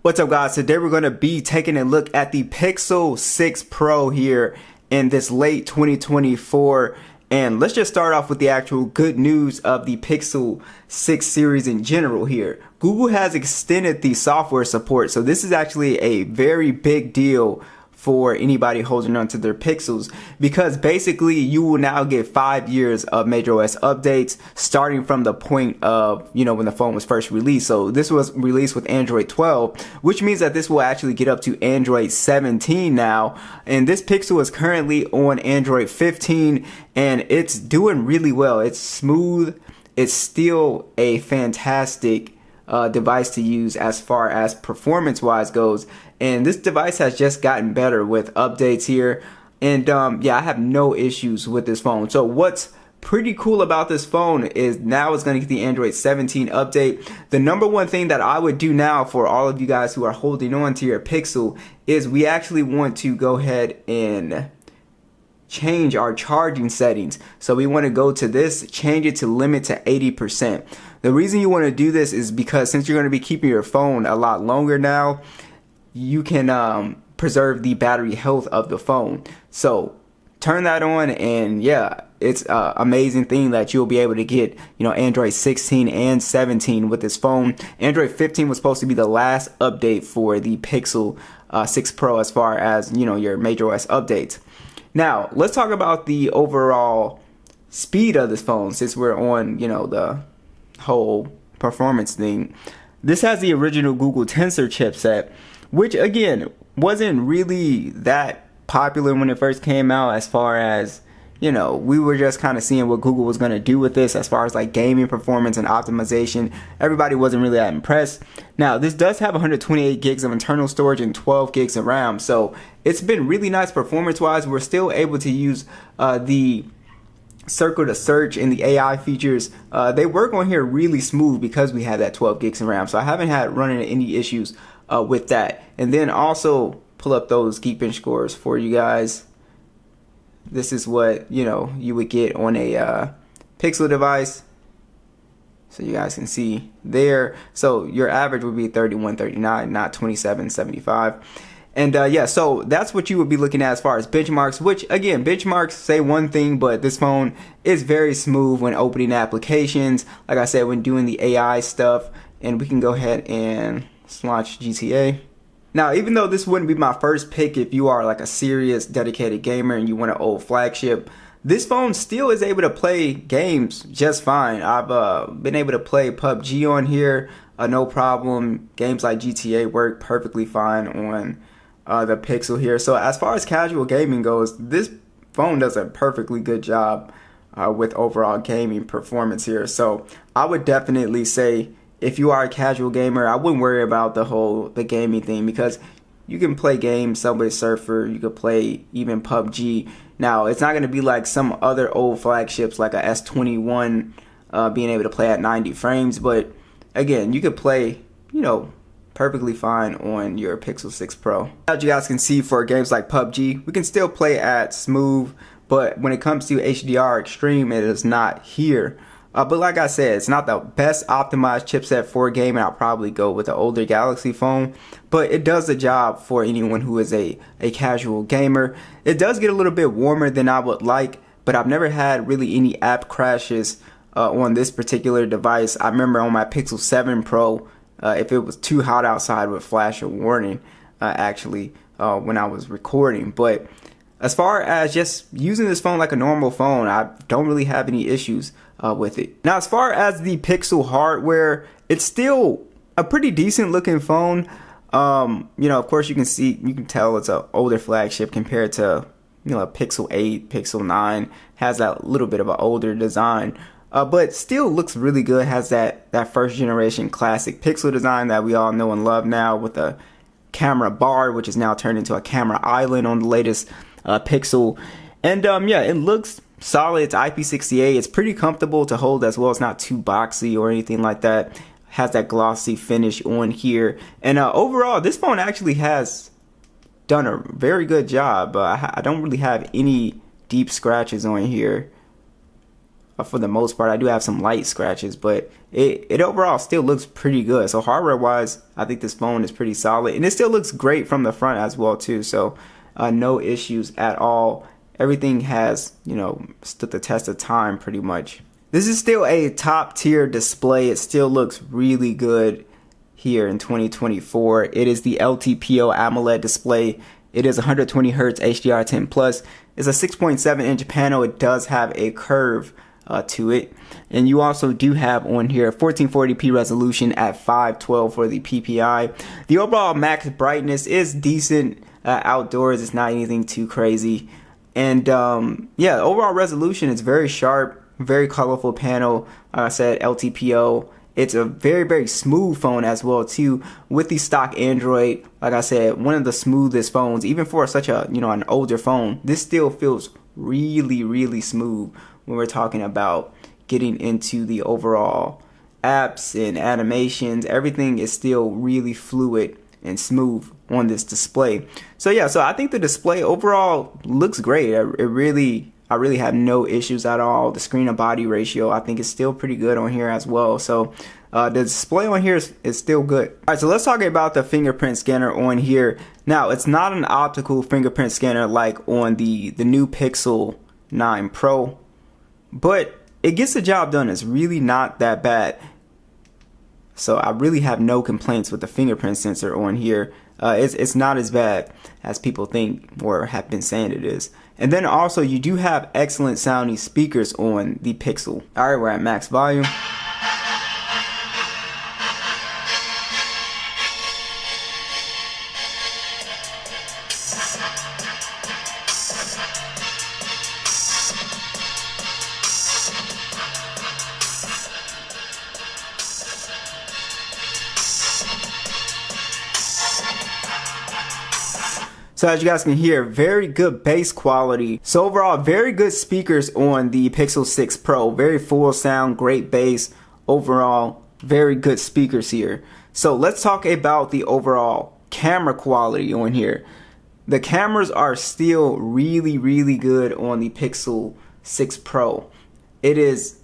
What's up, guys? Today we're going to be taking a look at the Pixel 6 Pro here in this late 2024. And let's just start off with the actual good news of the Pixel 6 series in general here. Google has extended the software support, so this is actually a very big deal for anybody holding on to their Pixels, because basically you will now get 5 years of majorOS updates starting from the point of, when the phone was first released. So this was released with Android 12, which means that this will actually get up to Android 17 now. And this Pixel is currently on Android 15 and it's doing really well. It's smooth. It's still a fantastic device to use as far as performance wise goes, and this device has just gotten better with updates here. And yeah, I have no issues with this phone. So what's pretty cool about this phone is now it's going to get the Android 17 update. The number one thing that I would do now for all of you guys who are holding on to your Pixel is we actually want to go ahead and change our charging settings. So we want to go to this, change it to limit to 80%. The reason you want to do this is because since you're going to be keeping your phone a lot longer now, you can preserve the battery health of the phone. So turn that on, and yeah, it's an amazing thing that you'll be able to get Android 16 and 17 with this phone. Android 15 was supposed to be the last update for the Pixel 6 Pro as far as your majorOS updates. Now let's talk about the overall speed of this phone, since we're on the whole performance thing. This has the original Google Tensor chipset, which again wasn't really that popular when it first came out, as far as we were just kind of seeing what Google was going to do with this as far as like gaming performance and optimization. Everybody wasn't really that impressed. Now this does have 128 gigs of internal storage and 12 gigs of RAM, so it's been really nice performance wise. We're still able to use the circle to search and the AI features. They work on here really smooth because we have that 12 gigs of RAM, so I haven't had running any issues with that. And then also pull up those Geekbench scores for you guys. This is what you would get on a Pixel device, so you guys can see there. So your average would be 3139, not 2775. And yeah, so that's what you would be looking at as far as benchmarks, which again, benchmarks say one thing, but this phone is very smooth when opening applications, like I said, when doing the AI stuff. And we can go ahead and launch GTA. Now, even though this wouldn't be my first pick if you are like a serious dedicated gamer and you want an old flagship, this phone still is able to play games just fine. I've been able to play PUBG on here, no problem. Games like GTA work perfectly fine on the Pixel here. So as far as casual gaming goes, this phone does a perfectly good job with overall gaming performance here. So I would definitely say, if you are a casual gamer, I wouldn't worry about the gaming thing, because you can play games, Subway Surfer, you could play even PUBG. Now, it's not going to be like some other old flagships like a S21 being able to play at 90 frames, but again, you could play, perfectly fine on your Pixel 6 Pro. As you guys can see, for games like PUBG, we can still play at smooth, but when it comes to HDR Extreme, it is not here. But like I said, it's not the best optimized chipset for a game, and I'll probably go with the older Galaxy phone, but it does the job for anyone who is a casual gamer. It does get a little bit warmer than I would like, but I've never had really any app crashes on this particular device. I remember on my Pixel 7 Pro, if it was too hot outside, it would flash a warning actually when I was recording. But as far as just using this phone like a normal phone, I don't really have any issues with it. Now, as far as the Pixel hardware, it's still a pretty decent looking phone. Of course you can tell it's an older flagship compared to Pixel 8, Pixel 9 has that little bit of an older design. But still looks really good. Has that first generation classic Pixel design that we all know and love now, with a camera bar, which is now turned into a camera island on the latest Pixel. And yeah, it looks solid. It's IP68. It's pretty comfortable to hold as well. It's not too boxy or anything like that. Has that glossy finish on here. And overall, this phone actually has done a very good job. I don't really have any deep scratches on here. for the most part. I do have some light scratches, but it overall still looks pretty good. So hardware wise, I think this phone is pretty solid, and it still looks great from the front as well too. So no issues at all. Everything has, you know, stood the test of time pretty much. This is still a top tier display. It still looks really good here in 2024. It is the LTPO AMOLED display. It is 120 Hz HDR10 plus. It's a 6.7 inch panel. It does have a curve to it, and you also do have on here 1440p resolution at 512 for the PPI. The overall max brightness is decent outdoors. It's not anything too crazy, and yeah, overall resolution is very sharp, very colorful panel. Like I said, LTPO. It's a very smooth phone as well too, with the stock Android. Like I said, one of the smoothest phones, even for such a, you know, an older phone. This still feels really smooth when we're talking about getting into the overall apps and animations. Everything is still really fluid and smooth on this display. So yeah, so I think the display overall looks great. I really have no issues at all. The screen to body ratio, I think, is still pretty good on here as well. So the display on here is still good. All right, so let's talk about the fingerprint scanner on here. Now, it's not an optical fingerprint scanner like on the new Pixel 9 Pro, but it gets the job done. It's really not that bad. So I really have no complaints with the fingerprint sensor on here. It's not as bad as people think or have been saying it is. And then also you do have excellent sounding speakers on the Pixel. All right, we're at max volume. So as you guys can hear, very good bass quality. So overall, very good speakers on the Pixel 6 Pro. Very full sound, great bass. Overall, very good speakers here. So let's talk about the overall camera quality on here. The cameras are still really good on the Pixel 6 Pro. It is,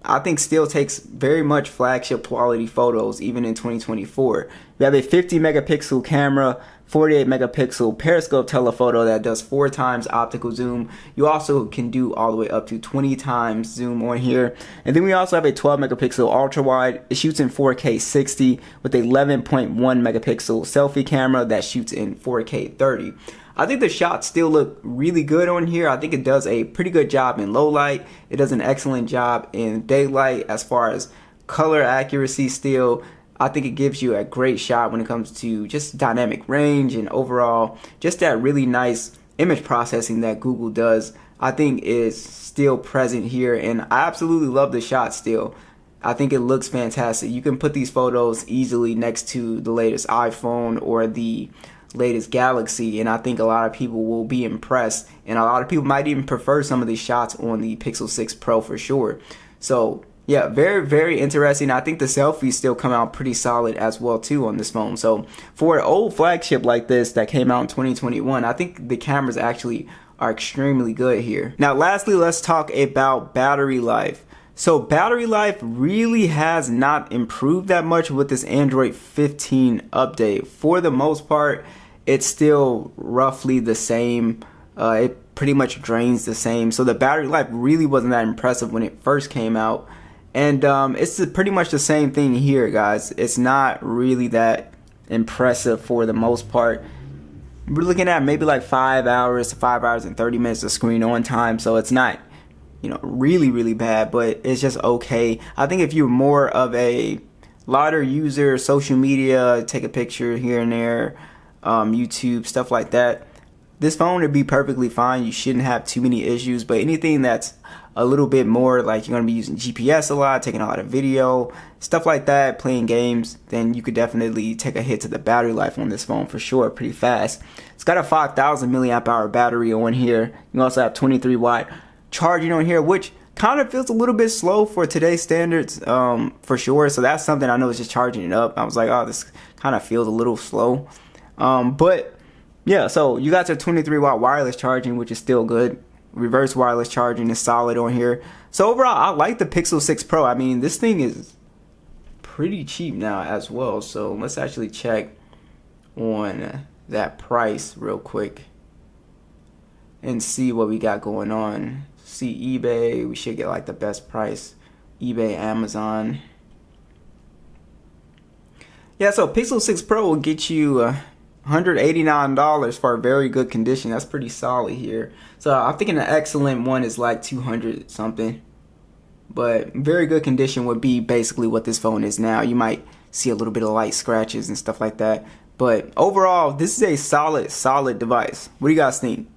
I think, still takes very much flagship quality photos even in 2024. We have a 50 megapixel camera, 48 megapixel periscope telephoto that does 4 times optical zoom. You also can do all the way up to 20 times zoom on here. And then we also have a 12 megapixel ultra wide. It shoots in 4K 60 with a 11.1 megapixel selfie camera that shoots in 4K 30. I think the shots still look really good on here. I think it does a pretty good job in low light. It does an excellent job in daylight as far as color accuracy still. I think it gives you a great shot when it comes to just dynamic range and overall just that really nice image processing that Google does. I think is still present here, and I absolutely love the shot still. I think it looks fantastic. You can put these photos easily next to the latest iPhone or the latest Galaxy, and I think a lot of people will be impressed, and a lot of people might even prefer some of these shots on the Pixel 6 Pro for sure. So yeah, very interesting. I think the selfies still come out pretty solid as well too on this phone. So for an old flagship like this that came out in 2021, I think the cameras actually are extremely good here. Now lastly, let's talk about battery life. So battery life really has not improved that much with this Android 15 update. For the most part, it's still roughly the same. It pretty much drains the same. So the battery life really wasn't that impressive when it first came out. And it's pretty much the same thing here, guys. It's not really that impressive for the most part. We're looking at maybe like 5 hours to 5 hours and 30 minutes of screen on time. So it's not, you know, really bad, but it's just okay. I think if you're more of a lighter user, social media, take a picture here and there, YouTube, stuff like that, this phone would be perfectly fine. You shouldn't have too many issues. But anything that's a little bit more like you're going to be using GPS a lot, taking a lot of video, stuff like that, playing games, then you could definitely take a hit to the battery life on this phone for sure, pretty fast. It's got a 5,000 milliamp hour battery on here. You also have 23 watt charging on here, which kind of feels a little bit slow for today's standards, for sure. So that's something I know is just charging it up. I was like, oh, this kind of feels a little slow. But yeah, so you got your 23 watt wireless charging, which is still good. Reverse wireless charging is solid on here. So overall, I like the Pixel 6 Pro. I mean, this thing is pretty cheap now as well. So let's actually check on that price real quick and see what we got going on. See eBay, we should get like the best price. eBay, Amazon. Yeah, so Pixel 6 Pro will get you $189 for a very good condition. That's pretty solid here. So I'm thinking the excellent one is like 200 something. But very good condition would be basically what this phone is now. You might see a little bit of light scratches and stuff like that. But overall, this is a solid device. What do you guys think?